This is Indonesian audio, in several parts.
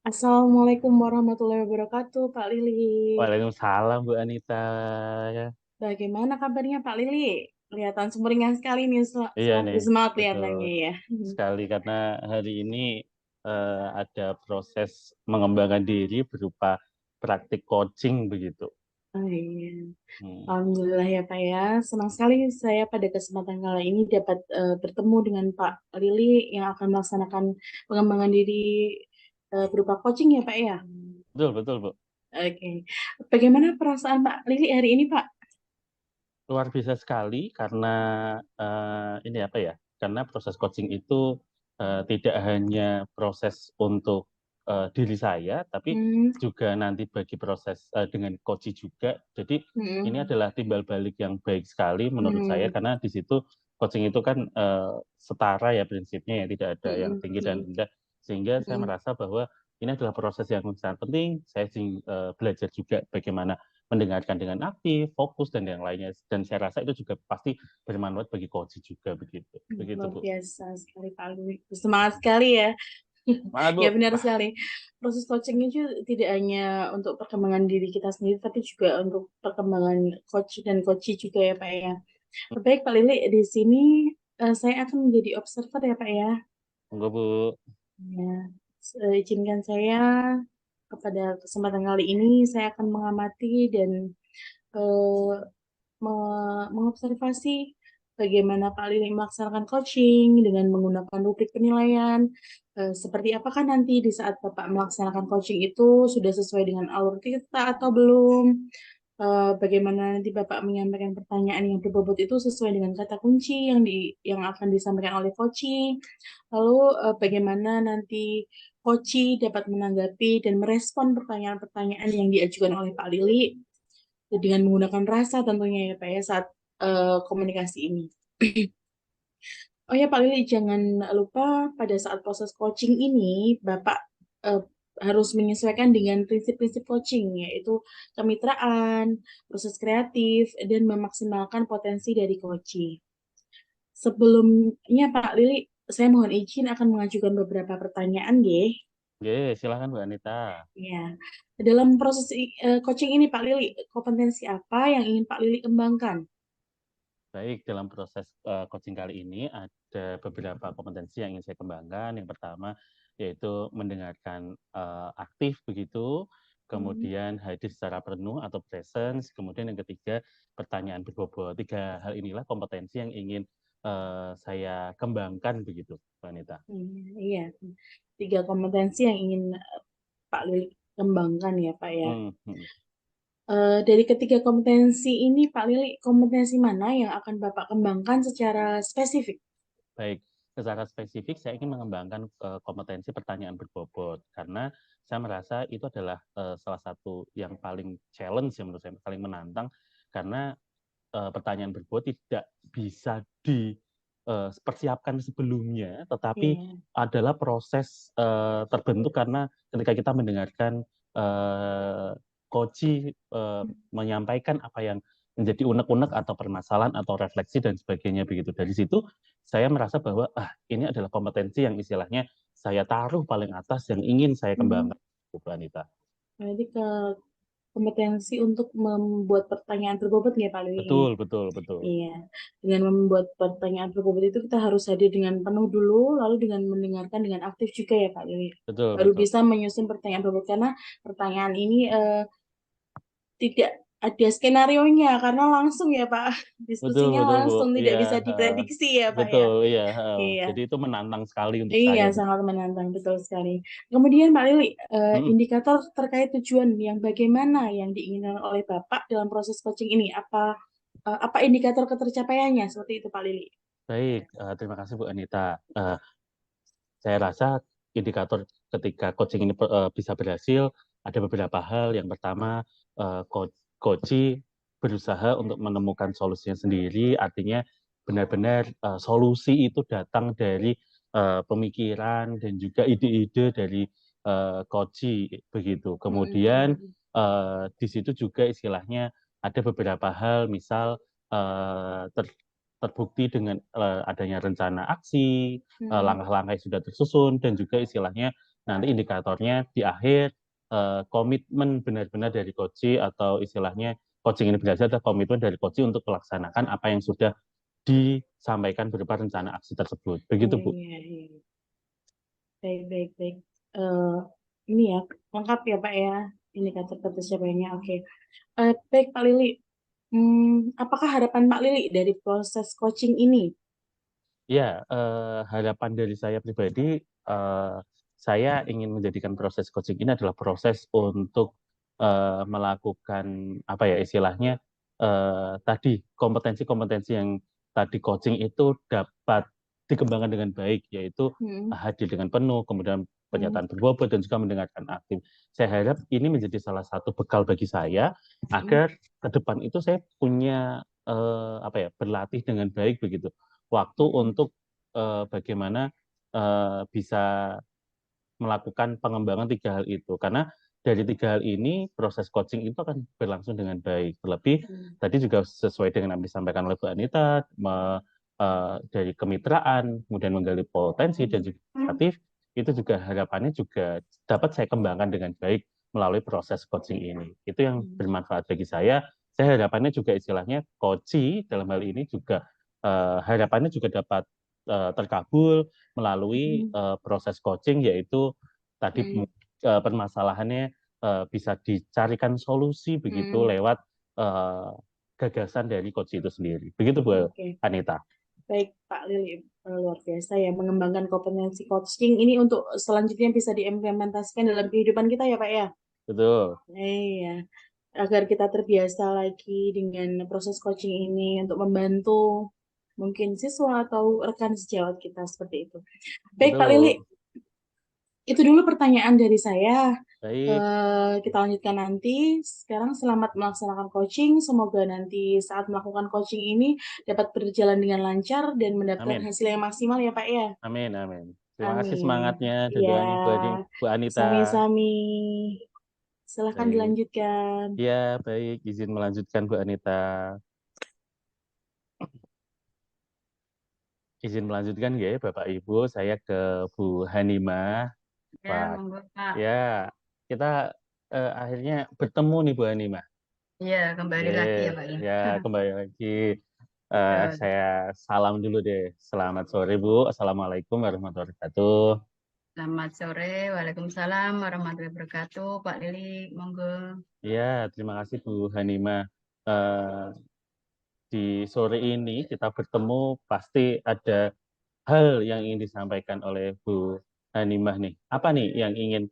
Assalamualaikum warahmatullahi wabarakatuh, Pak Lili. Waalaikumsalam Bu Anita. Ya, Bagaimana kabarnya Pak Lili? Kelihatan sumringah sekali nih, iya selalu nih, bersemangat betul kelihatannya ya. sekali karena hari ini ada proses mengembangkan diri berupa praktik coaching begitu. Oh iya. Hmm. Alhamdulillah ya Pak ya. Senang sekali saya pada kesempatan kali ini dapat bertemu dengan Pak Lili yang akan melaksanakan pengembangan diri berupa coaching ya Pak ya. Betul betul Bu. Oke. Bagaimana perasaan Pak Lili hari ini Pak? Luar biasa sekali karena ini apa ya? Karena proses coaching itu tidak hanya proses untuk diri saya, tapi Hmm, juga nanti bagi proses dengan coach juga. Jadi ini hmm, adalah timbal balik yang baik sekali menurut saya hmm, karena di situ coaching itu kan setara ya prinsipnya ya, tidak ada yang hmm, tinggi dan hmm, rendah. Sehingga saya hmm. merasa bahwa ini adalah proses yang sangat penting. Saya belajar juga bagaimana mendengarkan dengan aktif, fokus dan yang lainnya. Dan saya rasa itu juga pasti bermanfaat bagi coach juga begitu. Begitu Luar Bu. biasa sekali Pak Lui. Semangat sekali ya. Semangat Ya Bu. benar sekali. Proses coaching itu tidak hanya untuk perkembangan diri kita sendiri, tapi juga untuk perkembangan coach dan coachee juga ya Pak ya. Baik Pak Lili, di sini saya akan menjadi observer ya Pak ya. Monggo Bu. Ya, izinkan saya kepada kesempatan kali ini saya akan mengamati dan eh, mengobservasi bagaimana Pak Lili melaksanakan coaching dengan menggunakan rubrik penilaian. Seperti apakah nanti di saat Bapak melaksanakan coaching itu sudah sesuai dengan alur kita atau belum? Bagaimana nanti Bapak menyampaikan pertanyaan yang berbobot itu sesuai dengan kata kunci yang akan disampaikan oleh coaching. Lalu bagaimana nanti coaching dapat menanggapi dan merespon pertanyaan-pertanyaan yang diajukan oleh Pak Lili dengan menggunakan rasa tentunya ya Pak ya saat komunikasi ini. Oh ya Pak Lili, jangan lupa pada saat proses coaching ini Bapak eh, harus menyesuaikan dengan prinsip-prinsip coaching yaitu kemitraan, proses kreatif, dan memaksimalkan potensi dari coaching. Sebelumnya Pak Lili, saya mohon izin akan mengajukan beberapa pertanyaan ya. Oke, silakan Bu Anita. Ya, dalam proses coaching ini Pak Lili, kompetensi apa yang ingin Pak Lili kembangkan? Baik, dalam proses coaching kali ini ada beberapa kompetensi yang ingin saya kembangkan. Yang pertama yaitu mendengarkan aktif begitu, Hmm. kemudian hadir secara penuh atau presence, kemudian yang ketiga pertanyaan berbobot. Tiga hal inilah kompetensi yang ingin saya kembangkan begitu, Mbak Anita. Iya, tiga kompetensi yang ingin Pak Lili kembangkan ya Pak ya. Hmm, hmm. Dari ketiga kompetensi ini Pak Lili, kompetensi mana yang akan Bapak kembangkan secara spesifik? Baik, secara spesifik saya ingin mengembangkan kompetensi pertanyaan berbobot karena saya merasa itu adalah salah satu yang paling challenge yang menurut saya paling menantang karena pertanyaan berbobot tidak bisa dipersiapkan sebelumnya, tetapi Iya. adalah proses terbentuk karena ketika kita mendengarkan coach menyampaikan apa yang menjadi unek-unek atau permasalahan atau refleksi dan sebagainya begitu. Dari situ saya merasa bahwa ini adalah kompetensi yang istilahnya saya taruh paling atas yang ingin saya Hmm, kembangkan, Bu Anita. Jadi ke kompetensi untuk membuat pertanyaan berbobot ya Pak Lili ini. Betul, betul, betul. Iya, dengan membuat pertanyaan berbobot itu kita harus hadir dengan penuh dulu, lalu dengan mendengarkan dengan aktif juga ya Pak Lili. Betul, Baru betul. bisa menyusun pertanyaan berbobot karena pertanyaan ini tidak ada skenarionya karena langsung ya Pak. Betul, Diskusinya betul, Bu. langsung tidak Iya, bisa heeh. diprediksi ya Pak ya. Betul, iya, heeh. Iya. Jadi itu menantang sekali untuk Iya, saya. sangat menantang, betul sekali. Kemudian Pak Lili, Mm, indikator terkait tujuan yang bagaimana yang diinginkan oleh Bapak dalam proses coaching ini? Apa indikator ketercapaiannya seperti itu Pak Lili? baik, terima kasih Bu Anita. Saya rasa indikator ketika coaching ini bisa berhasil ada beberapa hal. Yang pertama, coach berusaha untuk menemukan solusinya sendiri, artinya benar-benar solusi itu datang dari pemikiran dan juga ide-ide dari coach begitu. Kemudian Mm-mm. di situ juga istilahnya ada beberapa hal, misal terbukti dengan adanya rencana aksi, Mm-mm. langkah-langkah yang sudah tersusun dan juga istilahnya nanti indikatornya di akhir komitmen benar-benar dari coach atau istilahnya coaching ini berhasil adalah komitmen dari coach untuk melaksanakan apa yang sudah disampaikan berupa rencana aksi tersebut. Begitu, Bu. Iya, iya. Baik, baik, baik. Eh, ini ya, lengkap ya Pak ya, indikator pencapaiannya. Oke. Baik Pak Lili, apakah harapan Pak Lili dari proses coaching ini? Ya, harapan dari saya pribadi, saya ingin menjadikan proses coaching ini adalah proses untuk melakukan apa ya istilahnya tadi kompetensi-kompetensi yang tadi coaching itu dapat dikembangkan dengan baik, yaitu Hmm, hadir dengan penuh, kemudian hmm, pernyataan berbobot dan juga mendengarkan aktif. Saya harap ini menjadi salah satu bekal bagi saya hmm, agar ke depan itu saya punya apa ya berlatih dengan baik begitu waktu hmm, untuk bagaimana bisa melakukan pengembangan tiga hal itu. Karena dari tiga hal ini proses coaching itu akan berlangsung dengan baik. Terlebih hmm, tadi juga sesuai dengan yang disampaikan oleh Bu Anita dari kemitraan, kemudian menggali potensi dan juga kreatif, itu juga harapannya juga dapat saya kembangkan dengan baik melalui proses coaching ini. Itu yang hmm, bermanfaat bagi saya. Saya harapannya juga istilahnya coaching dalam hal ini juga harapannya juga dapat terkabul melalui hmm, proses coaching yaitu tadi hmm, permasalahannya bisa dicarikan solusi begitu hmm. lewat gagasan dari coach itu sendiri. Begitu Bu Oke. Anita. Baik, Pak Lili, luar biasa ya mengembangkan kompetensi coaching ini untuk selanjutnya bisa diimplementasikan dalam kehidupan kita ya, Pak ya. Betul. Iya, agar kita terbiasa lagi dengan proses coaching ini untuk membantu mungkin siswa atau rekan sejawat kita seperti itu. Baik, Pak Lili, Betul. itu dulu pertanyaan dari saya. Baik. Kita lanjutkan nanti. Sekarang selamat melaksanakan coaching. Semoga nanti saat melakukan coaching ini dapat berjalan dengan lancar dan mendapatkan Amin. hasil yang maksimal ya Pak ya. Amin. Amin. Terima kasih Amin. semangatnya dan Ya, doanya Bu Anita. sami-sami. Silahkan Baik. dilanjutkan. Ya, baik. Izin melanjutkan Bu Anita. Izin melanjutkan ya Bapak Ibu. Saya ke Bu Hanimah. Ya, Pak. monggo Pak. Ya, kita akhirnya bertemu nih Bu Hanimah. Iya, kembali lagi ya Pak ya. Ya, kembali lagi. Betul. Saya salam dulu deh. Selamat sore Bu. Assalamualaikum warahmatullahi wabarakatuh. Selamat sore, Waalaikumsalam warahmatullahi wabarakatuh. Pak Lili, monggo. Ya, terima kasih Bu Hanimah. Eh, di sore ini kita bertemu pasti ada hal yang ingin disampaikan oleh Bu Hanimah nih. Apa nih yang ingin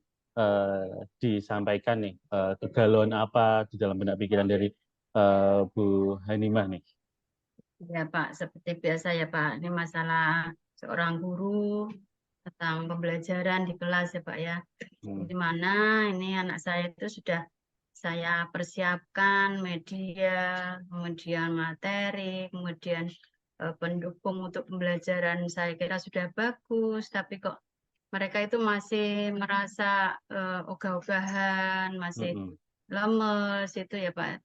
disampaikan nih? Kegalauan apa di dalam benak pikiran dari Bu Hanimah nih? Ya Pak, seperti biasa ya Pak, ini masalah seorang guru tentang pembelajaran di kelas ya Pak ya. Hmm, Di mana ini anak saya itu sudah saya persiapkan media, kemudian materi, kemudian pendukung untuk pembelajaran saya kira sudah bagus, tapi kok mereka itu masih merasa ogah-ogahan, masih mm-mm. lemes itu ya Pak.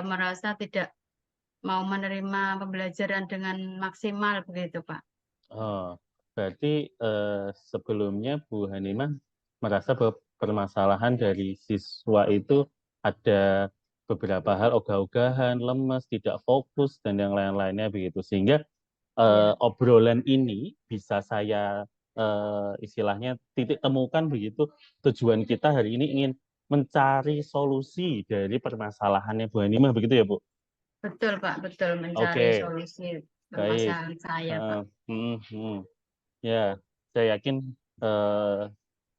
Merasa tidak mau menerima pembelajaran dengan maksimal begitu Pak. Oh, berarti sebelumnya Bu Hanimah merasa bahwa permasalahan dari siswa itu ada beberapa hal ogah-ogahan, lemes, tidak fokus, dan yang lain-lainnya begitu. Sehingga Iya, obrolan ini bisa saya istilahnya titik temukan begitu. Tujuan kita hari ini ingin mencari solusi dari permasalahannya Bu Hanimah begitu ya Bu? betul Pak, betul mencari Oke, solusi baik. permasalahan saya Eh, Pak. hmm, hmm. Ya, saya yakin eh,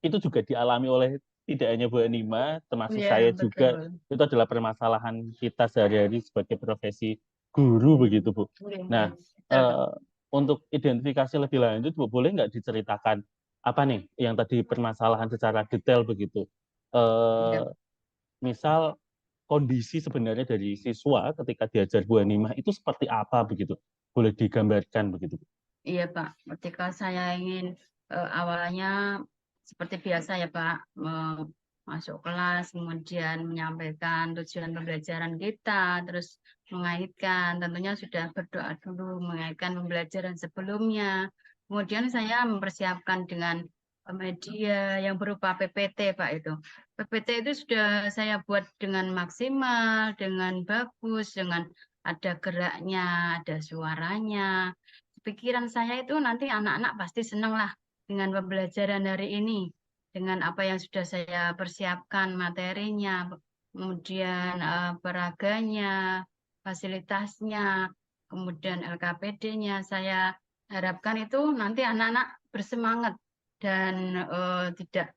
itu juga dialami oleh tidak hanya Bu Hanimah, termasuk Iya, saya juga. betul. Itu adalah permasalahan kita sehari-hari sebagai profesi guru begitu Bu. Iya, iya, Nah, betul Pak. eh, untuk identifikasi lebih lanjut, Bu, boleh nggak diceritakan apa nih yang tadi permasalahan secara detail begitu? Iya, Eh, misal kondisi sebenarnya dari siswa ketika diajar Bu Hanimah itu seperti apa begitu? Boleh digambarkan begitu, Bu? iya Pak. Ketika saya ingin awalnya seperti biasa ya Pak, masuk kelas, kemudian menyampaikan tujuan pembelajaran kita, terus mengaitkan, tentunya sudah berdoa dulu, mengaitkan pembelajaran sebelumnya. Kemudian saya mempersiapkan dengan media yang berupa PPT, Pak itu. PPT itu sudah saya buat dengan maksimal, dengan bagus, dengan ada geraknya, ada suaranya. Pikiran saya itu nanti anak-anak pasti senang lah dengan pembelajaran hari ini, dengan apa yang sudah saya persiapkan materinya, kemudian peraganya, fasilitasnya, kemudian LKPD-nya. Saya harapkan itu nanti anak-anak bersemangat dan tidak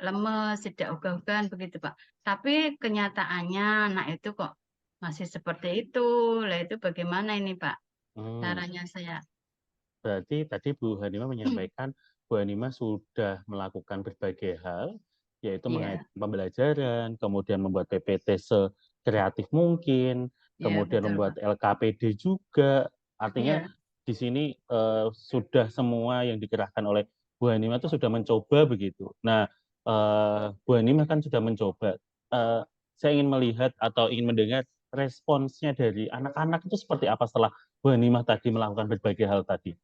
lemes, tidak ogah-ogahan begitu, Pak. Tapi kenyataannya anak itu kok masih seperti itu. Lah itu bagaimana ini, Pak? Hmm. Caranya saya. Berarti tadi Bu Hanima menyampaikan Bu Hanima sudah melakukan berbagai hal, yaitu Iya, mengaitkan pembelajaran, kemudian membuat PPT sekreatif mungkin, iya kemudian betul, Pak. membuat LKPD juga. Artinya Iya, di sini sudah semua yang dikerahkan oleh Bu Hanima itu sudah mencoba begitu. Nah, Bu Hanima kan sudah mencoba. Saya ingin melihat atau ingin mendengar responsnya dari anak-anak itu seperti apa setelah Bu Hanimah tadi melakukan berbagai hal tadi.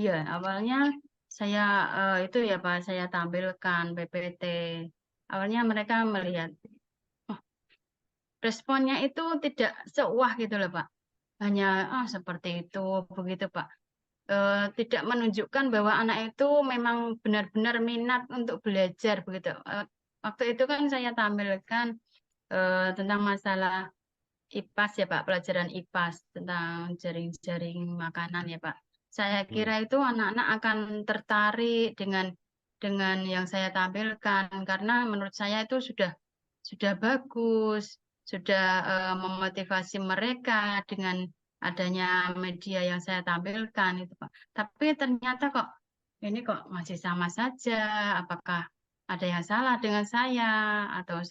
iya awalnya saya itu ya Pak, saya tampilkan PPT. Awalnya mereka melihat, oh, responnya itu tidak sewah gitu loh Pak. Hanya seperti itu, begitu Pak. Tidak menunjukkan bahwa anak itu memang benar-benar minat untuk belajar begitu. Waktu itu kan saya tampilkan tentang masalah IPAS ya Pak, pelajaran IPAS tentang jaring-jaring makanan ya Pak. Saya Hmm. kira itu anak-anak akan tertarik dengan yang saya tampilkan karena menurut saya itu sudah bagus, sudah memotivasi mereka dengan adanya media yang saya tampilkan itu Pak. Tapi ternyata kok ini kok masih sama saja. Apakah ada yang salah dengan saya atau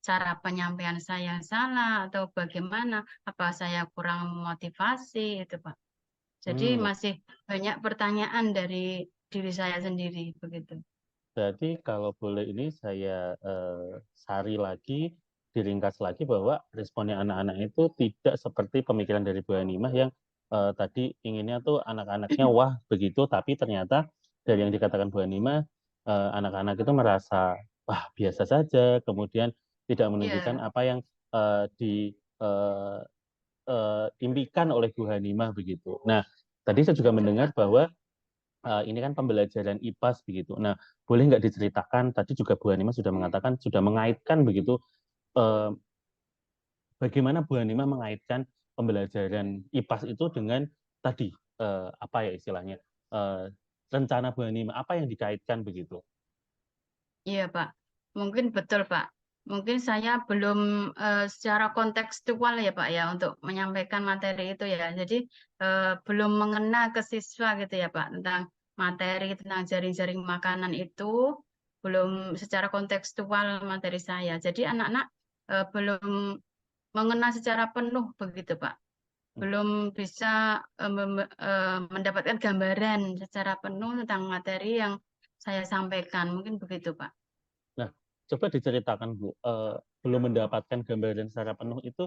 cara penyampaian saya salah atau bagaimana? Apa saya kurang motivasi itu Pak. Jadi Hmm, masih banyak pertanyaan dari diri saya sendiri begitu. Berarti kalau boleh ini saya sari lagi, diringkas lagi bahwa responnya anak-anak itu tidak seperti pemikiran dari Bu Hanimah yang tadi inginnya tuh anak-anaknya wah begitu, tapi ternyata dari yang dikatakan Bu Hanimah, anak-anak itu merasa wah biasa saja, kemudian tidak menunjukkan Iya, apa yang diimpikan oleh Bu Hanimah begitu. Nah, tadi saya juga betul mendengar Pak. bahwa ini kan pembelajaran IPAS begitu. Nah, boleh nggak diceritakan, tadi juga Bu Hanima sudah mengatakan, sudah mengaitkan begitu, eh, bagaimana Bu Hanima mengaitkan pembelajaran IPAS itu dengan tadi, apa ya istilahnya, eh, rencana Bu Hanima, apa yang dikaitkan begitu? Iya, Pak. Mungkin betul, Pak. Mungkin saya belum secara kontekstual ya, Pak, ya, untuk menyampaikan materi itu ya. Jadi belum mengena ke siswa gitu ya, Pak, tentang materi tentang jaring-jaring makanan itu belum secara kontekstual materi saya. Jadi anak-anak belum mengena secara penuh begitu, Pak. Belum bisa mendapatkan gambaran secara penuh tentang materi yang saya sampaikan. Mungkin begitu, Pak. Nah, coba diceritakan Bu, belum mendapatkan gambaran secara penuh itu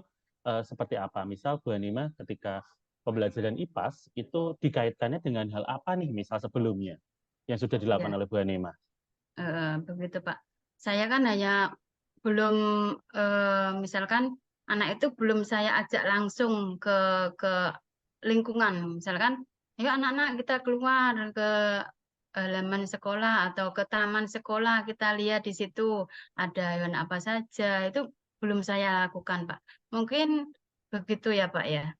seperti apa? Misal Bu Hanima ketika pembelajaran IPAS itu dikaitkannya dengan hal apa nih misal sebelumnya yang sudah dilakukan Ya, oleh Bu Hanima? begitu Pak. Saya kan hanya belum misalkan anak itu belum saya ajak langsung ke lingkungan. Misalkan, ayo anak-anak kita keluar ke halaman sekolah atau ke taman sekolah kita lihat di situ ada hewan apa saja. Itu belum saya lakukan Pak. Mungkin begitu ya Pak ya.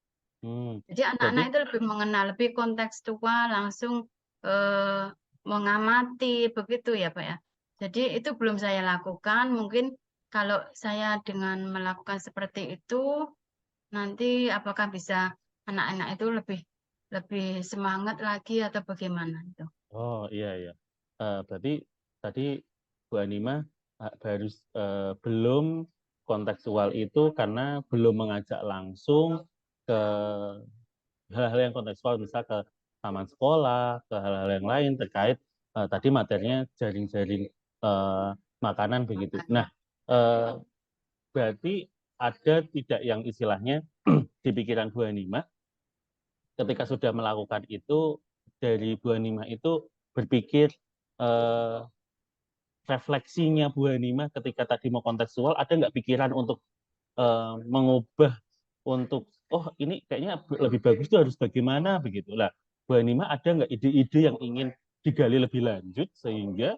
Hmm, Jadi anak-anak Berarti itu lebih mengenal, lebih kontekstual, langsung eh, mengamati, begitu ya Pak ya. Jadi itu belum saya lakukan. Mungkin kalau saya dengan melakukan seperti itu, nanti apakah bisa anak-anak itu lebih lebih semangat lagi atau bagaimana itu? oh iya iya. Berarti tadi Bu Hanima belum kontekstual itu karena belum mengajak langsung ke hal-hal yang kontekstual, misal ke taman sekolah, ke hal-hal yang lain terkait tadi materinya jaring-jaring makanan begitu. Nah, eh, berarti ada tidak yang istilahnya di pikiran Bu Hanima ketika sudah melakukan itu dari Bu Hanima itu berpikir eh, refleksinya Bu Hanimah ketika tadi mau kontekstual, ada nggak pikiran untuk mengubah untuk ini kayaknya lebih bagus itu harus bagaimana begitu lah. Bu Hanimah ada nggak ide-ide yang ingin digali lebih lanjut sehingga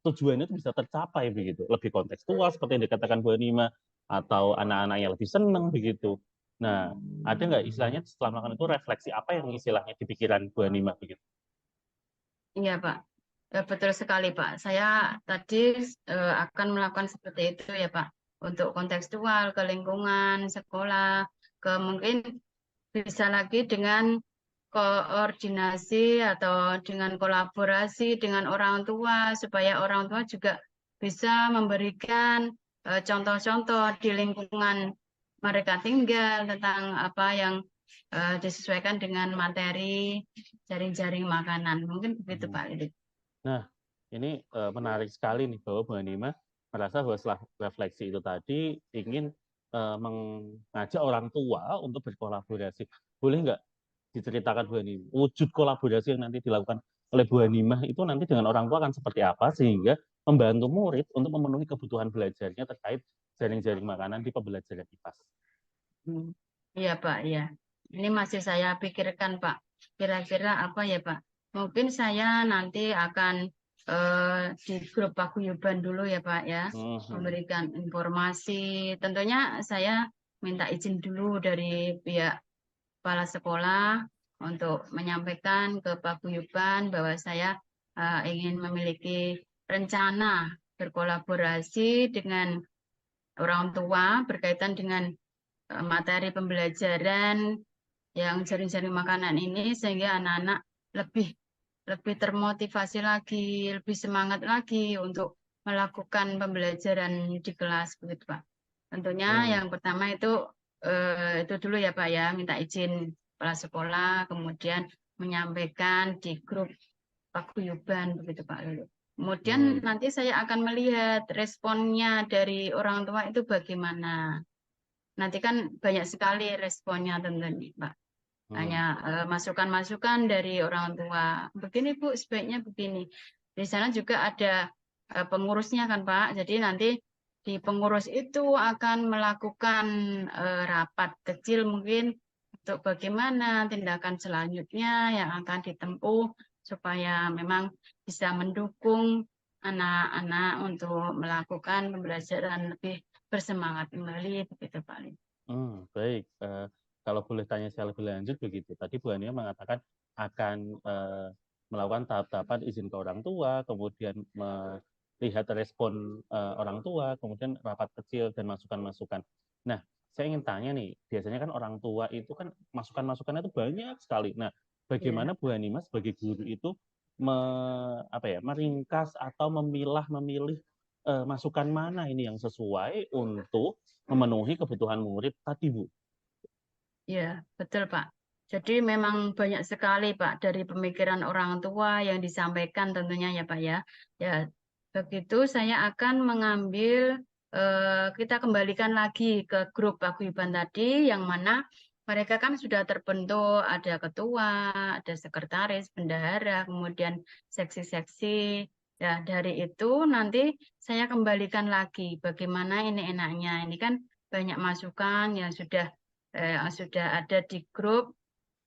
tujuannya itu bisa tercapai begitu, lebih kontekstual seperti yang dikatakan Bu Hanimah atau anak-anaknya lebih senang begitu. Nah, ada nggak istilahnya setelah melakukan itu refleksi apa yang istilahnya di pikiran Bu Hanimah begitu? Iya, Pak. Betul sekali, Pak. Saya tadi akan melakukan seperti itu ya, Pak. Untuk kontekstual, ke lingkungan, sekolah, ke mungkin bisa lagi dengan koordinasi atau dengan kolaborasi dengan orang tua, supaya orang tua juga bisa memberikan contoh-contoh di lingkungan mereka tinggal tentang apa yang disesuaikan dengan materi jaring-jaring makanan. Mungkin begitu, Pak Lilik. Nah, ini menarik sekali nih bahwa Bu Hanimah merasa bahwa setelah refleksi itu tadi ingin mengajak orang tua untuk berkolaborasi. Boleh nggak diceritakan Bu Hanimah, wujud kolaborasi yang nanti dilakukan oleh Bu Hanimah itu nanti dengan orang tua akan seperti apa sehingga membantu murid untuk memenuhi kebutuhan belajarnya terkait jaring-jaring makanan di pembelajaran IPAS. Iya, Pak, iya. Ini masih saya pikirkan, Pak. Kira-kira apa ya, Pak? Mungkin saya nanti akan di grup paguyuban dulu ya, Pak, ya. Memberikan informasi. Tentunya saya minta izin dulu dari pihak kepala sekolah untuk menyampaikan ke paguyuban bahwa saya ingin memiliki rencana berkolaborasi dengan orang tua berkaitan dengan materi pembelajaran yang jaring-jaring makanan ini, sehingga anak-anak lebih termotivasi lagi, lebih semangat lagi untuk melakukan pembelajaran di kelas begitu, Pak. Tentunya yang pertama itu dulu ya, Pak, ya, minta izin kepala sekolah, kemudian menyampaikan di grup paguyuban begitu, Pak Lulu. Kemudian nanti saya akan melihat responnya dari orang tua itu bagaimana. Nanti kan banyak sekali responnya tentunya, Pak. Hanya masukan-masukan dari orang tua. Begini, Bu, sebaiknya begini. Di sana juga ada pengurusnya kan, Pak. Jadi nanti di pengurus itu akan melakukan rapat kecil mungkin untuk bagaimana tindakan selanjutnya yang akan ditempuh supaya memang bisa mendukung anak-anak untuk melakukan pembelajaran lebih bersemangat kembali begitu, Pak. Baik, kalau boleh tanya secara lebih lanjut begitu. Tadi Bu Hanimah mengatakan akan melakukan tahap-tahapan izin ke orang tua, kemudian melihat respon orang tua, kemudian rapat kecil dan masukan-masukan. Nah, saya ingin tanya nih, biasanya kan orang tua itu kan masukan-masukannya itu banyak sekali. Nah, bagaimana Bu Hanimah sebagai guru itu meringkas atau memilih masukan mana ini yang sesuai untuk memenuhi kebutuhan murid tadi, Bu? Ya, betul, Pak. Jadi memang banyak sekali, Pak, dari pemikiran orang tua yang disampaikan tentunya ya, Pak, ya. Ya, begitu saya akan mengambil, kita kembalikan lagi ke grup paguyuban tadi, yang mana mereka kan sudah terbentuk, ada ketua, ada sekretaris, bendahara, kemudian seksi-seksi. Ya, dari itu nanti saya kembalikan lagi bagaimana ini enaknya. Ini kan banyak masukan yang sudah ada di grup,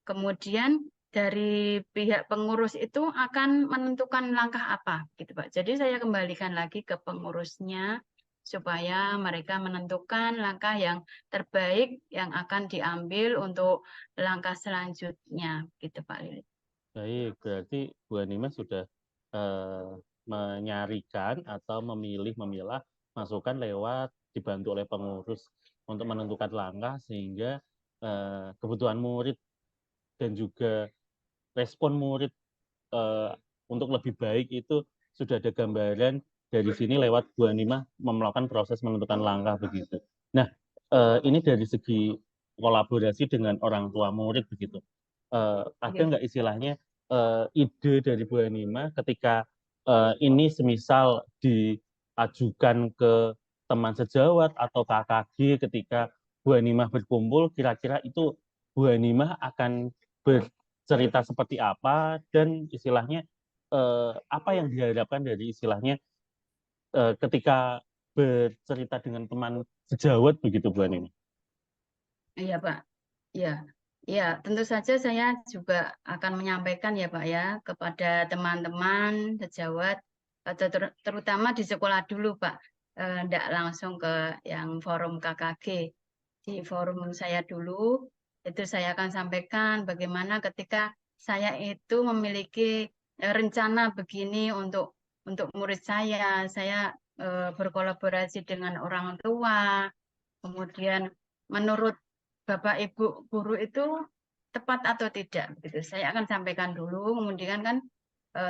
kemudian dari pihak pengurus itu akan menentukan langkah apa, gitu, Pak. Jadi saya kembalikan lagi ke pengurusnya supaya mereka menentukan langkah yang terbaik yang akan diambil untuk langkah selanjutnya, gitu, Pak Lili. Baik, berarti Bu Hanimah sudah menyarikan atau memilah masukan lewat dibantu oleh pengurus untuk menentukan langkah sehingga kebutuhan murid dan juga respon murid untuk lebih baik itu sudah ada gambaran dari sini lewat Bu Hanimah melakukan proses menentukan langkah begitu. Nah, ini dari segi kolaborasi dengan orang tua murid begitu. Ada nggak istilahnya ide dari Bu Hanimah ketika ini semisal diajukan ke teman sejawat atau KKG ketika Bu Hanimah berkumpul, kira-kira itu Bu Hanimah akan bercerita seperti apa dan istilahnya apa yang diharapkan dari istilahnya ketika bercerita dengan teman sejawat begitu Bu Ani? Iya Pak, ya, ya tentu saja saya juga akan menyampaikan ya Pak ya kepada teman-teman sejawat atau terutama di sekolah dulu Pak, tidak langsung ke yang forum KKG. Di forum saya dulu itu saya akan sampaikan bagaimana ketika saya itu memiliki rencana begini untuk murid saya berkolaborasi dengan orang tua, kemudian menurut Bapak Ibu guru itu tepat atau tidak gitu. Saya akan sampaikan dulu, kemudian kan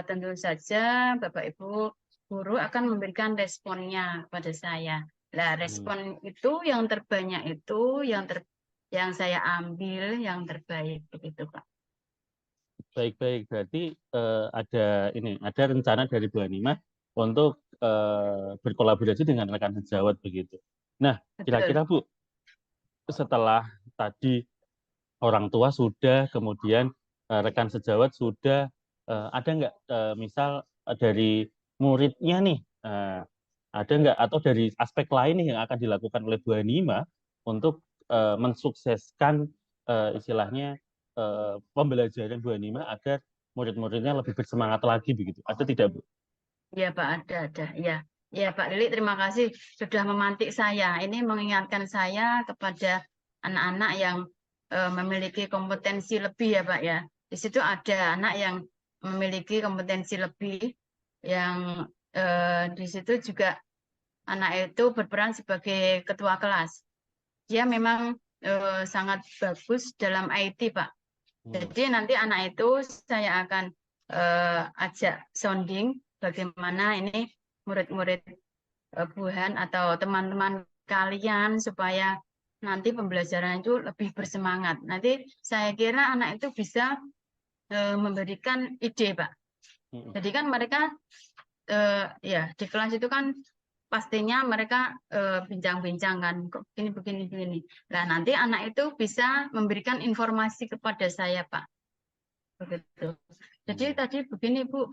tentu saja Bapak Ibu guru akan memberikan responnya pada saya. Nah, respon itu yang terbanyak itu yang saya ambil yang terbaik begitu, Pak. Baik-baik, berarti ada rencana dari Bu Hanimah untuk berkolaborasi dengan rekan sejawat begitu. Nah, kira-kira Bu, setelah tadi orang tua sudah, kemudian rekan sejawat sudah, ada nggak misal dari muridnya nih, ada nggak atau dari aspek lain nih yang akan dilakukan oleh Bu Hanimah untuk mensukseskan istilahnya pembelajaran Bu Hanimah agar murid-muridnya lebih bersemangat lagi begitu? Ada tidak Bu? Ya Pak, ada. Ya, ya Pak Lili, terima kasih sudah memantik saya. Ini mengingatkan saya kepada anak-anak yang memiliki kompetensi lebih ya Pak ya. Di situ ada anak yang memiliki kompetensi lebih, yang di situ juga anak itu berperan sebagai ketua kelas. Dia memang sangat bagus dalam IT Pak. Jadi nanti anak itu saya akan ajak sounding bagaimana ini murid-murid Buhan atau teman-teman kalian supaya nanti pembelajaran itu lebih bersemangat. Nanti saya kira anak itu bisa memberikan ide, Pak. Jadi kan mereka ya di kelas itu kan pastinya mereka bincang-bincang kan, kok begini. Nah, nanti anak itu bisa memberikan informasi kepada saya, Pak. Begitu. Jadi tadi begini Bu.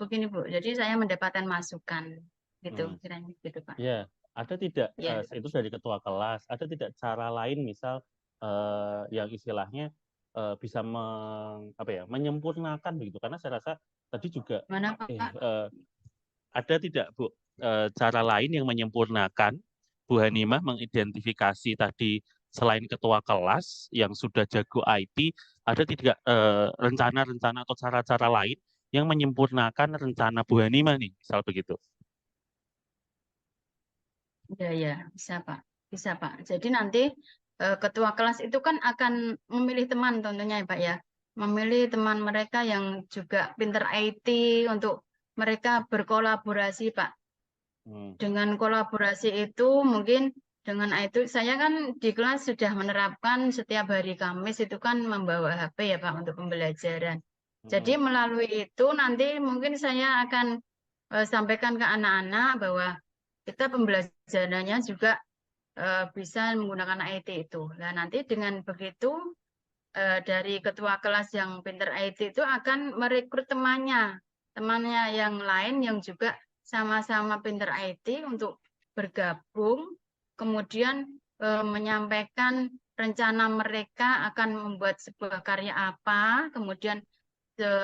Jadi saya mendapatkan masukan gitu, kiranya gitu Pak. Ya, ada tidak Ya. itu dari ketua kelas, ada tidak cara lain misal yang istilahnya bisa menyempurnakan begitu? Karena saya rasa tadi juga Mana Pak? ada tidak Bu cara lain yang menyempurnakan Bu Hanimah mengidentifikasi tadi selain ketua kelas yang sudah jago IT, ada tidak rencana-rencana atau cara-cara lain yang menyempurnakan rencana Bu Hanimah nih, misal begitu? Ya, bisa Pak. Jadi nanti ketua kelas itu kan akan memilih teman tentunya ya Pak ya. Memilih teman mereka yang juga pinter IT untuk mereka berkolaborasi Pak. Dengan kolaborasi itu mungkin dengan itu saya kan di kelas sudah menerapkan setiap hari Kamis itu kan membawa HP ya Pak untuk pembelajaran. Jadi melalui itu nanti mungkin saya akan sampaikan ke anak-anak bahwa kita pembelajarannya juga bisa menggunakan IT itu. Nah nanti dengan begitu dari ketua kelas yang pinter IT itu akan merekrut temannya yang lain yang juga sama-sama pinter IT untuk bergabung, kemudian menyampaikan rencana mereka akan membuat sebuah karya apa, kemudian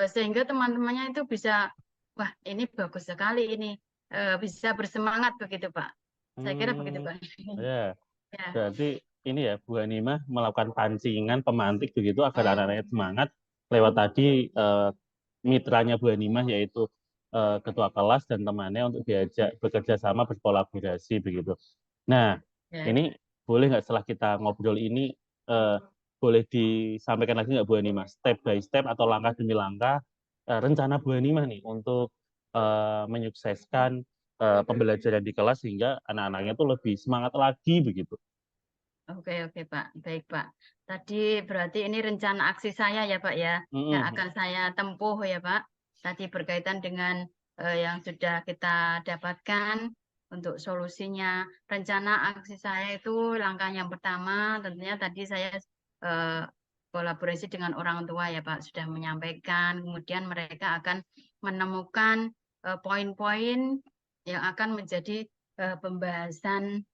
sehingga teman-temannya itu bisa, wah ini bagus sekali ini, bisa bersemangat begitu Pak. Saya kira begitu Pak. Ya, Ya. berarti ini ya Bu Hanimah melakukan pancingan pemantik begitu agar anak-anaknya semangat lewat tadi mitranya Bu Hanimah yaitu ketua kelas dan temannya untuk diajak bekerja sama berkolaborasi begitu. Nah, ini boleh nggak setelah kita ngobrol ini boleh disampaikan lagi nggak Bu Hanimah step by step atau langkah demi langkah rencana Bu Hanimah nih untuk menyukseskan pembelajaran di kelas sehingga anak-anaknya tuh lebih semangat lagi begitu. Oke Pak, baik Pak. Tadi berarti ini rencana aksi saya ya Pak ya, yang akan saya tempuh ya Pak. Tadi berkaitan dengan yang sudah kita dapatkan untuk solusinya. Rencana aksi saya itu langkah yang pertama tentunya tadi saya kolaborasi dengan orang tua ya Pak, sudah menyampaikan. Kemudian mereka akan menemukan poin-poin yang akan menjadi pembahasan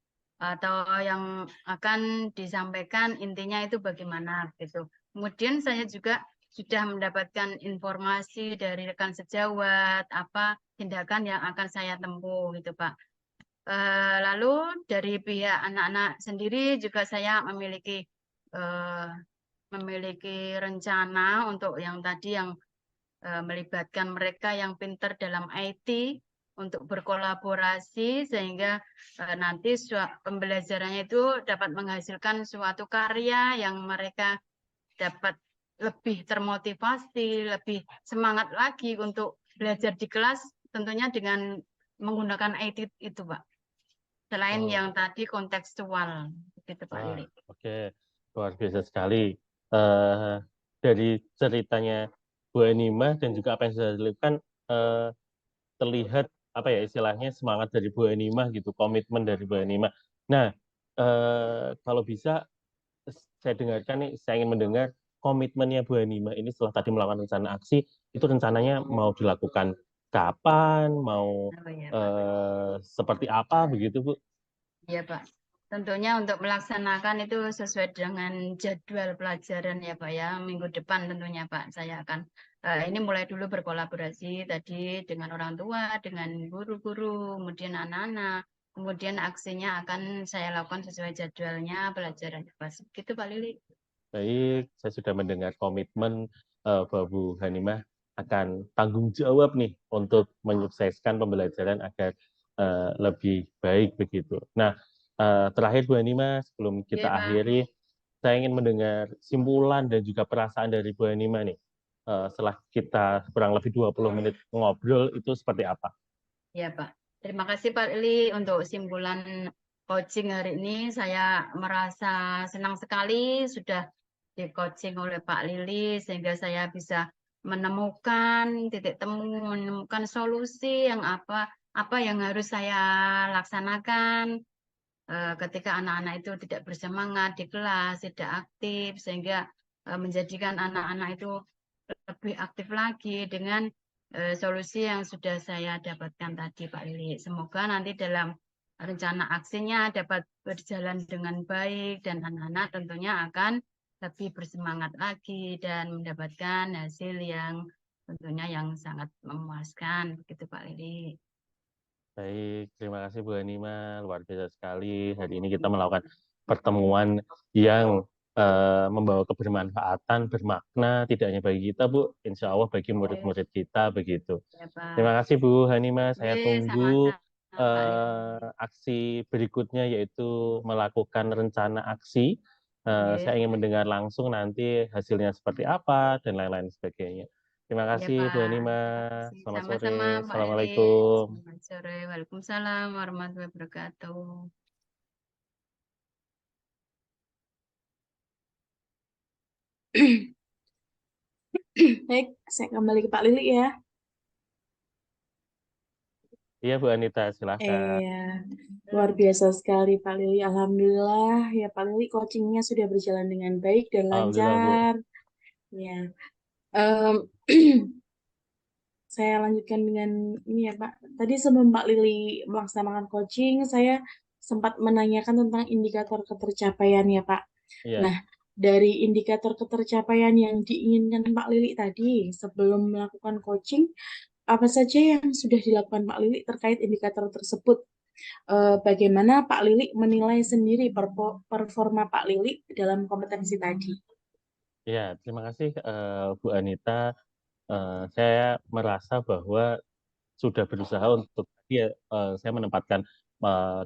atau yang akan disampaikan intinya itu bagaimana gitu. Kemudian saya juga sudah mendapatkan informasi dari rekan sejawat apa tindakan yang akan saya tempuh gitu Pak. Lalu dari pihak anak-anak sendiri juga saya memiliki rencana untuk yang tadi yang melibatkan mereka yang pintar dalam IT untuk berkolaborasi sehingga nanti pembelajarannya itu dapat menghasilkan suatu karya yang mereka dapat lebih termotivasi, lebih semangat lagi untuk belajar di kelas tentunya dengan menggunakan IT itu, Pak. Selain yang tadi kontekstual, gitu Pak Lili. Oke, luar biasa sekali. Dari ceritanya Bu Enima dan juga apa yang sudah dilakukan, terlihat apa ya istilahnya semangat dari Bu Enima gitu, komitmen dari Bu Enima. Nah, kalau bisa saya dengarkan nih, saya ingin mendengar komitmennya Bu Enima ini setelah tadi melakukan rencana aksi, itu rencananya mau dilakukan kapan, mau Oh, ya, Pak. seperti apa begitu Bu? Iya, Pak. Tentunya untuk melaksanakan itu sesuai dengan jadwal pelajaran ya, Pak ya. Minggu depan tentunya, Pak. Saya akan ini mulai dulu berkolaborasi tadi dengan orang tua, dengan guru-guru, kemudian anak-anak. Kemudian aksinya akan saya lakukan sesuai jadwalnya pelajaran. Gitu, Pak Lili. Baik, saya sudah mendengar komitmen bahwa Bu Hanimah akan tanggung jawab nih untuk menyukseskan pembelajaran agar lebih baik begitu. Nah, terakhir Bu Hanimah, sebelum kita Iya, Pak. akhiri, saya ingin mendengar simpulan dan juga perasaan dari Bu Hanimah nih. Setelah kita kurang lebih 20 menit ngobrol, itu seperti apa? Ya, Pak. Terima kasih Pak Lili untuk simpulan coaching hari ini. Saya merasa senang sekali sudah di coaching oleh Pak Lili sehingga saya bisa menemukan titik temu, menemukan solusi yang apa yang harus saya laksanakan ketika anak-anak itu tidak bersemangat di kelas, tidak aktif sehingga menjadikan anak-anak itu lebih aktif lagi dengan solusi yang sudah saya dapatkan tadi Pak Lili. Semoga nanti dalam rencana aksinya dapat berjalan dengan baik dan anak-anak tentunya akan lebih bersemangat lagi dan mendapatkan hasil yang tentunya yang sangat memuaskan begitu Pak Lili. Baik, terima kasih Bu Hanima, luar biasa sekali. Hari ini kita melakukan pertemuan yang membawa kebermanfaatan, bermakna, tidak hanya bagi kita Bu, insya Allah bagi murid-murid kita begitu. Ya, Pak. Terima kasih Bu Hanima, saya tunggu Sama-sama Pak Lili. aksi berikutnya yaitu melakukan rencana aksi. Saya ingin mendengar langsung nanti hasilnya seperti apa dan lain-lain sebagainya. Terima Ya, kasih Bu Pak. Hanima, Terima kasih. selamat Sama-sama, sore, Pak Lili. Assalamualaikum. Selamat sore. Waalaikumsalam warahmatullahi wabarakatuh. Baik, saya kembali ke Pak Lili ya. Iya Bu Anita, silakan. Iya, luar biasa sekali Pak Lili. Alhamdulillah ya Pak Lili coachingnya sudah berjalan dengan baik dan Alhamdulillah Bu. lancar. Ya, Em, saya lanjutkan dengan ini ya Pak. Tadi sebelum Pak Lili melaksanakan coaching, saya sempat menanyakan tentang indikator ketercapaian ya Pak. Iya. Nah, dari indikator ketercapaian yang diinginkan Pak Lili tadi sebelum melakukan coaching, apa saja yang sudah dilakukan Pak Lili terkait indikator tersebut? Bagaimana Pak Lili menilai sendiri performa Pak Lili dalam kompetensi tadi? Ya, terima kasih Bu Anita. Saya merasa bahwa sudah berusaha untuk tadi ya, saya menempatkan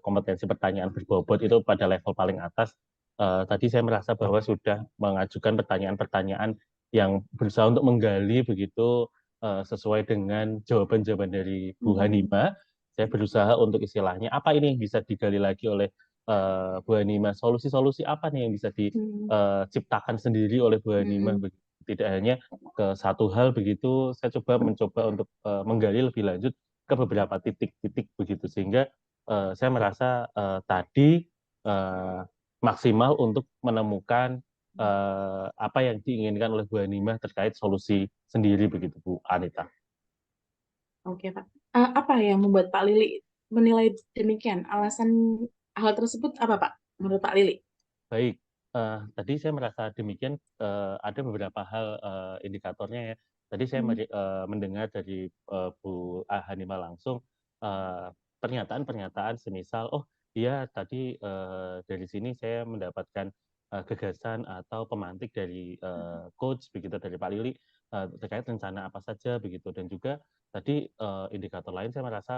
kompetensi pertanyaan berbobot itu pada level paling atas. Tadi saya merasa bahwa sudah mengajukan pertanyaan-pertanyaan yang berusaha untuk menggali begitu sesuai dengan jawaban-jawaban dari Bu Hanima. Saya berusaha untuk istilahnya apa ini yang bisa digali lagi oleh Bu Hanima, solusi-solusi apa nih yang bisa diciptakan sendiri oleh Bu Hanima. Tidak hanya ke satu hal begitu, saya mencoba untuk menggali lebih lanjut ke beberapa titik-titik begitu sehingga saya merasa tadi maksimal untuk menemukan apa yang diinginkan oleh Bu Hanimah terkait solusi sendiri begitu Bu Anita. Oke, Pak. Apa yang membuat Pak Lili menilai demikian? Alasan hal tersebut apa, Pak, menurut Pak Lili? Baik, tadi saya merasa demikian, ada beberapa hal, indikatornya ya. Tadi saya Hmm. mendengar dari, Bu Hanima langsung, pernyataan-pernyataan semisal, "Oh iya tadi, dari sini saya mendapatkan, gagasan atau pemantik dari, coach," begitu, dari Pak Lili, terkait rencana apa saja begitu. Dan juga tadi, indikator lain saya merasa,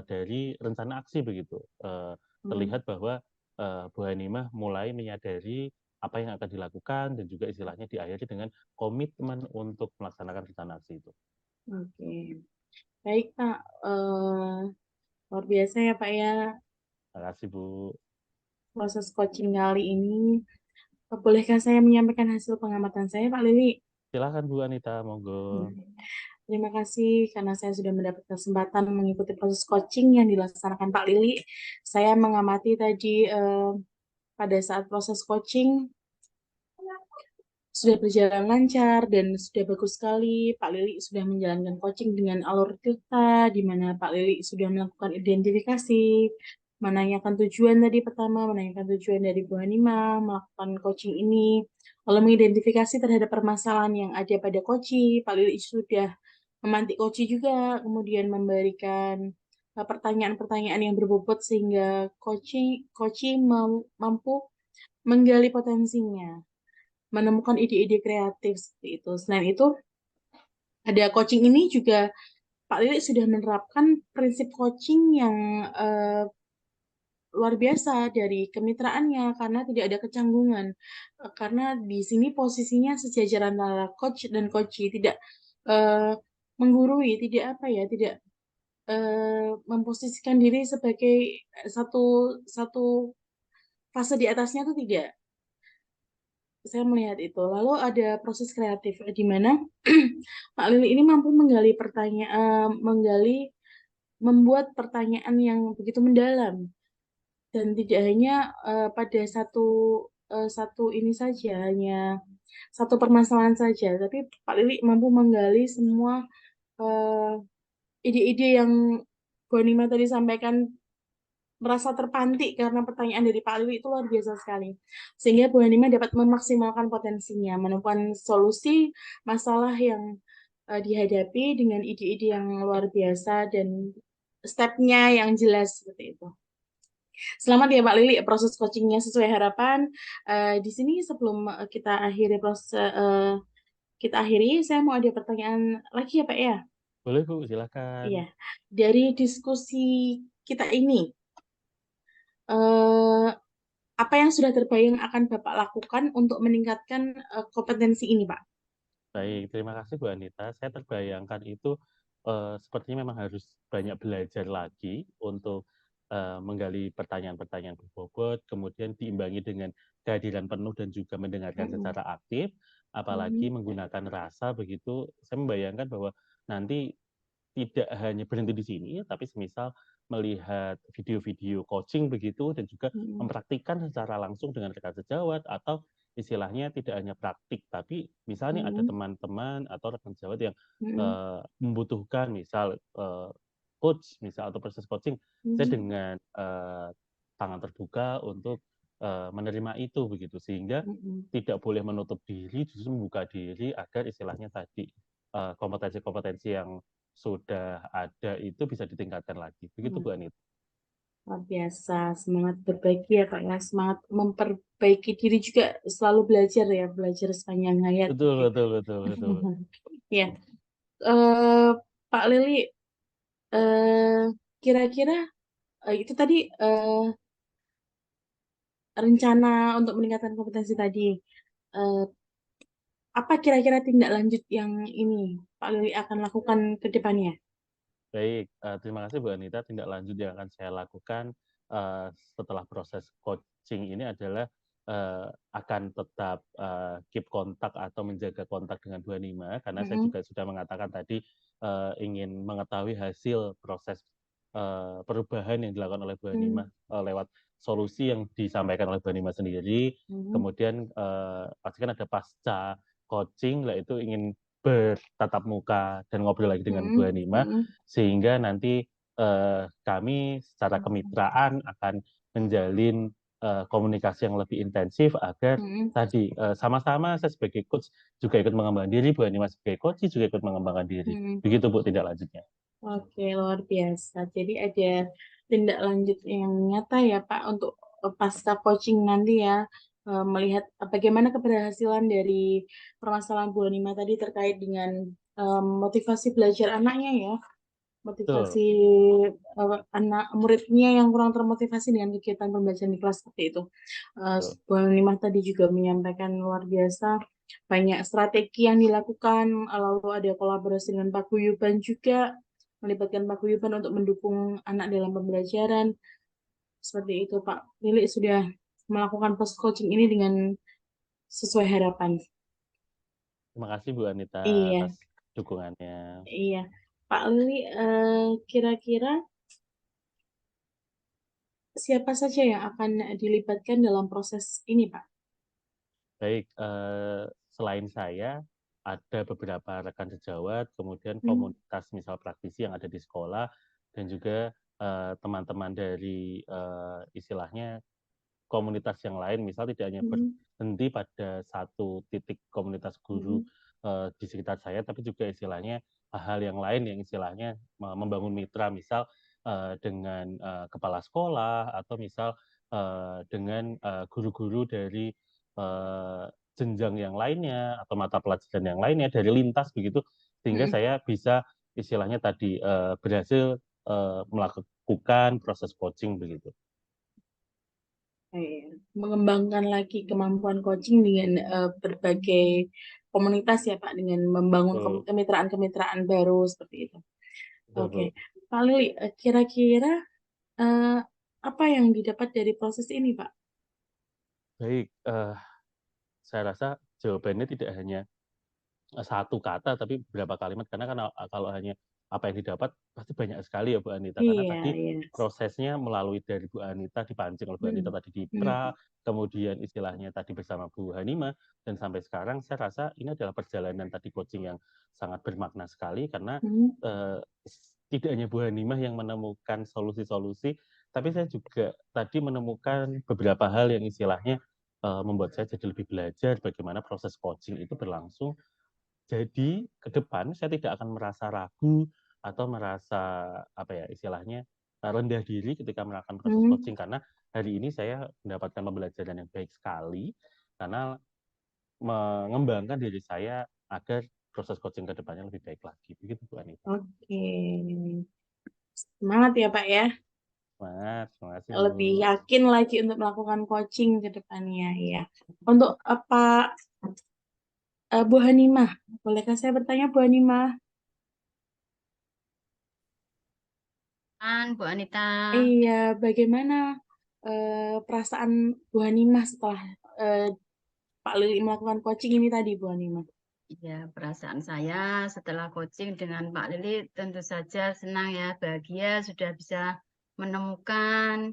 dari rencana aksi begitu, Hmm. terlihat bahwa Bu Hanimah mulai menyadari apa yang akan dilakukan dan juga istilahnya diakhiri dengan komitmen untuk melaksanakan rencana aksi itu. Oke. Baik, Pak. Luar biasa ya, Pak ya, Terima kasih, Bu. proses coaching kali ini. Bolehkah saya menyampaikan hasil pengamatan saya, Pak Lili? Silakan Bu Anita, monggo. Terima kasih karena saya sudah mendapat kesempatan mengikuti proses coaching yang dilaksanakan Pak Lili. Saya mengamati tadi pada saat proses coaching sudah berjalan lancar dan sudah bagus sekali. Pak Lili sudah menjalankan coaching dengan alur kita, di mana Pak Lili sudah melakukan identifikasi, menanyakan tujuan tadi pertama, menanyakan tujuan dari Bu Hanima, melakukan coaching ini, lalu mengidentifikasi terhadap permasalahan yang ada pada Koci. Pak Lili sudah memantik Koci juga, kemudian memberikan pertanyaan-pertanyaan yang berbobot sehingga Koci mampu menggali potensinya, menemukan ide-ide kreatif seperti itu. Selain itu, ada coaching ini juga Pak Lili sudah menerapkan prinsip coaching yang luar biasa dari kemitraannya karena tidak ada kecanggungan. Karena di sini posisinya sejajar antara coach dan coachee, tidak eh, menggurui, tidak apa ya, tidak memposisikan diri sebagai satu satu fase di atasnya itu tidak. Saya melihat itu. Lalu ada proses kreatif di mana Pak Lili ini mampu menggali pertanyaan, membuat pertanyaan yang begitu mendalam dan tidak hanya pada satu ini saja, hanya satu permasalahan saja, tapi Pak Lili mampu menggali semua eh, ide-ide yang Bu Nima tadi sampaikan, merasa terpantik karena pertanyaan dari Pak Lili itu luar biasa sekali. Sehingga Bu Hanima dapat memaksimalkan potensinya, menemukan solusi masalah yang dihadapi dengan ide-ide yang luar biasa dan stepnya yang jelas seperti itu. Selamat ya Pak Lili, proses coachingnya sesuai harapan. Di sini sebelum kita akhiri, saya mau ada pertanyaan lagi ya Pak ya. Boleh Bu, silakan. Iya, dari diskusi kita ini, eh, apa yang sudah terbayang akan Bapak lakukan untuk meningkatkan kompetensi ini, Pak? Baik, terima kasih Bu Anita. Saya terbayangkan itu, sepertinya memang harus banyak belajar lagi untuk, menggali pertanyaan-pertanyaan berbobot, kemudian diimbangi dengan kehadiran penuh dan juga mendengarkan Mm-mm. secara aktif, apalagi Mm-mm. menggunakan rasa begitu. Saya membayangkan bahwa nanti tidak hanya berhenti di sini, tapi semisal melihat video-video coaching begitu dan juga Mm-mm. mempraktikkan secara langsung dengan rekan sejawat atau istilahnya tidak hanya praktik, tapi misalnya ada Mm-mm. teman-teman atau rekan sejawat yang Mm-mm. membutuhkan misal coach, misal atau proses coaching, saya Mm-mm. dengan tangan terbuka untuk menerima itu begitu, sehingga Mm-mm. tidak boleh menutup diri, justru membuka diri agar istilahnya tadi kompetensi-kompetensi yang sudah ada itu bisa ditingkatkan lagi. Begitu Bu Mm. Anit. Luar biasa, semangat berbagi ya Pak ya, semangat memperbaiki diri juga, selalu belajar ya, belajar sepanjang hayat. Betul, betul, betul, betul. Ya, eh, Pak Lili, eh, kira-kira itu tadi rencana untuk meningkatkan kompetensi tadi. Eh, Apa kira-kira tindak lanjut yang ini Pak Lili akan lakukan ke depannya? Baik, terima kasih Bu Anita. Tindak lanjut yang akan saya lakukan setelah proses coaching ini adalah akan tetap keep kontak atau menjaga kontak dengan Bu Anima, karena saya Mm-mm. juga sudah mengatakan tadi ingin mengetahui hasil proses perubahan yang dilakukan oleh Bu Anima Mm. lewat solusi yang disampaikan oleh Bu Anima sendiri. Mm. Kemudian pastikan ada pasca coaching, lah itu ingin bertatap muka dan ngobrol lagi dengan Bu Hanima, sehingga nanti kami secara kemitraan akan menjalin komunikasi yang lebih intensif agar tadi sama-sama saya sebagai coach juga ikut mengembangkan diri, Bu Hanima sebagai coach juga ikut mengembangkan diri. Begitu Bu tindak lanjutnya. Oke, luar biasa. Jadi ada tindak lanjut yang nyata ya Pak untuk pasca coaching nanti ya, melihat bagaimana keberhasilan dari permasalahan Bu Hanima tadi terkait dengan motivasi belajar anaknya ya, motivasi anak muridnya yang kurang termotivasi dengan kegiatan pembelajaran di kelas seperti itu. Bu Hanima tadi juga menyampaikan luar biasa banyak strategi yang dilakukan, lalu ada kolaborasi dengan paguyuban juga, melibatkan paguyuban untuk mendukung anak dalam pembelajaran. Seperti itu Pak Lili sudah melakukan post coaching ini dengan sesuai harapan. Terima kasih Bu Anita atas dukungannya. Iya, Pak Lili, kira-kira siapa saja yang akan dilibatkan dalam proses ini Pak? Baik, selain saya ada beberapa rekan sejawat, kemudian komunitas misal praktisi yang ada di sekolah, dan juga teman-teman dari istilahnya komunitas yang lain, misal tidak hanya berhenti pada satu titik komunitas guru di sekitar saya, tapi juga istilahnya hal yang lain yang istilahnya membangun mitra, misal dengan kepala sekolah atau misal dengan guru-guru dari jenjang yang lainnya atau mata pelajaran yang lainnya dari lintas begitu, sehingga saya bisa istilahnya tadi berhasil melakukan proses coaching begitu. Mengembangkan lagi kemampuan coaching dengan berbagai komunitas ya Pak, dengan membangun kemitraan-kemitraan baru seperti itu. Oke, Pak Lili, kira-kira apa yang didapat dari proses ini Pak? Baik, saya rasa jawabannya tidak hanya satu kata tapi beberapa kalimat, karena kalau hanya apa yang didapat pasti banyak sekali ya Bu Anita, karena tadi prosesnya melalui dari Bu Anita, dipancing oleh Bu Anita tadi di pra, kemudian istilahnya tadi bersama Bu Hanima, dan sampai sekarang saya rasa ini adalah perjalanan tadi coaching yang sangat bermakna sekali, karena tidak hanya Bu Hanima yang menemukan solusi-solusi, tapi saya juga tadi menemukan beberapa hal yang istilahnya membuat saya jadi lebih belajar bagaimana proses coaching itu berlangsung. Jadi ke depan saya tidak akan merasa ragu atau merasa apa ya istilahnya rendah diri ketika melakukan proses coaching, karena hari ini saya mendapatkan pembelajaran yang baik sekali karena mengembangkan diri saya agar proses coaching ke depannya lebih baik lagi. Begitu Bu Anita. Oke. Semangat ya Pak ya. Semangat, terima kasih. Lebih yakin lagi untuk melakukan coaching ke depannya ya. Untuk apa Bu Hanima, bolehkah saya bertanya Bu Hanima? Bu Anita. Iya, bagaimana perasaan Bu Hanima setelah Pak Lili melakukan coaching ini tadi Bu Hanima? Ya, perasaan saya setelah coaching dengan Pak Lili tentu saja senang ya, bahagia sudah bisa menemukan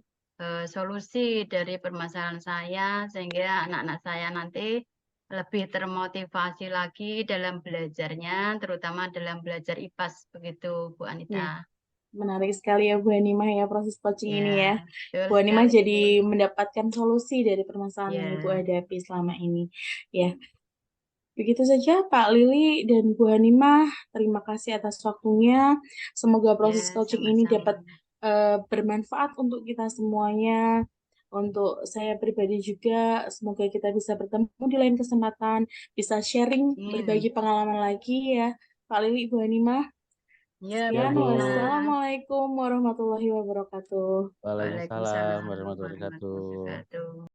solusi dari permasalahan saya, sehingga anak-anak saya nanti lebih termotivasi lagi dalam belajarnya, terutama dalam belajar IPAS, begitu Bu Anita. Menarik sekali ya Bu Hanima ya proses coaching ini ya. Betul Bu Hanima sekali. jadi mendapatkan solusi dari permasalahan yang Ibu hadapi selama ini. Ya, begitu saja Pak Lili dan Bu Hanima. Terima kasih atas waktunya. Semoga proses coaching ini dapat bermanfaat untuk kita semuanya. Untuk saya pribadi juga, semoga kita bisa bertemu di lain kesempatan, bisa sharing, berbagi pengalaman lagi ya. Pak Lili, Bu Hanima. Sekian, wassalamualaikum warahmatullahi wabarakatuh. Waalaikumsalam warahmatullahi wabarakatuh.